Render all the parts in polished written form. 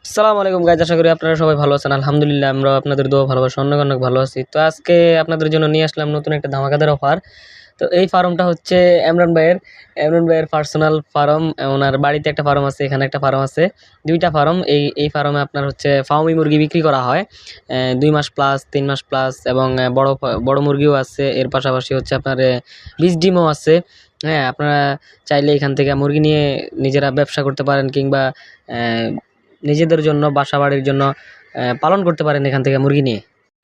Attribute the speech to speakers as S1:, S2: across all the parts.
S1: আসসালামু আলাইকুম গাইজ, আশা করি আপনারা সবাই ভালো আছেন। আলহামদুলিল্লাহ আমরা আপনাদের দোয়া ভালোবাসা অনেক অনেক ভালো আছি। তো আজকে আপনাদের জন্য নিয়ে আসলাম নতুন একটা ধামাকাদার অফার। তো এই ফার্মটা হচ্ছে এমরান ভাইয়ের পার্সোনাল ফার্ম। ওনার বাড়িতে একটা ফার্ম আছে, এখানে একটা ফার্ম আছে, দুইটা ফার্ম। এই ফার্মে আপনার হচ্ছে ফার্মি মুরগি বিক্রি করা হয় 2 মাস প্লাস, 3 মাস প্লাস, এবং বড় বড় মুরগিও আছে। এর পাশাপাশি হচ্ছে আপনার বীজ ডিমও আছে। হ্যাঁ, আপনারা চাইলে এখান থেকে মুরগি নিয়ে নিজেরা ব্যবসা করতে পারেন, কিংবা নিজেদের জন্য বাসা বাড়ির জন্য পালন করতে পারেন এখান থেকে মুরগি নিয়ে।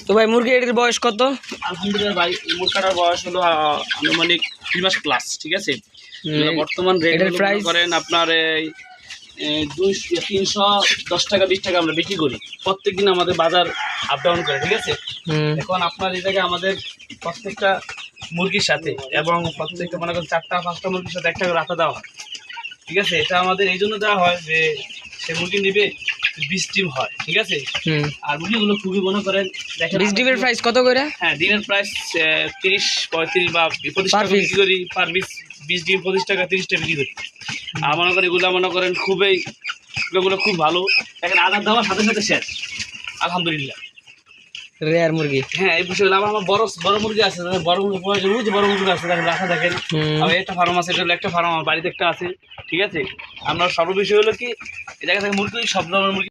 S1: তো ভাই, মুরগি এটির বয়স কত?
S2: আলহামদুলিল্লাহ ভাই, এই মুরগাটার বয়স হলো আনুমানিক 2 মাস প্লাস। ঠিক আছে, বর্তমান রেট
S1: প্রাইস
S2: করেন আপনার এই 310 টাকা 20 টাকা আমরা বিক্রি করি। প্রত্যেকদিন আমাদের বাজার আপ ডাউন করে। ঠিক আছে, এখন আপনার এই জায়গায় আমাদের প্রত্যেকটা মুরগির সাথে এবং প্রত্যেকটা মনে করেন 4টা-5টা মুরগির সাথে একটা করে রাখা দেওয়া হয়। ঠিক আছে, এটা আমাদের এই জন্য দেওয়া হয় যে সে মুরগি নেবে 20 ডিম হয়। ঠিক আছে, আর মুরগিগুলো খুবই মনে করেন দেখেন
S1: 20 ডিমের প্রাইস কত করে?
S2: হ্যাঁ, ডিমের প্রাইস 30-35 বা 25 টাকা বিক্রি করি পার 20 ডিম 25 টাকা 30 টাকা বিক্রি করি। আর মনে করেন এগুলো মনে করেন এগুলো খুব ভালো। দেখেন আদার দেওয়ার সাথে সাথে শেষ। আলহামদুলিল্লাহ,
S1: রেয়ার মুরগি।
S2: হ্যাঁ, এই বিষয়গুলো আমার বড় বড় মুরগি আছে, বড় মুরগি বড় মুরগি আছে দেখেন রাখা। দেখেন আমার একটা ফার্ম আছে, এটা হলো একটা ফার্ম, আমার বাড়িতে একটা আছে। ঠিক আছে, আমরা সর্ববিষয় হলো কি এই জায়গা থেকে মুরগি সব ধরনের মুরগি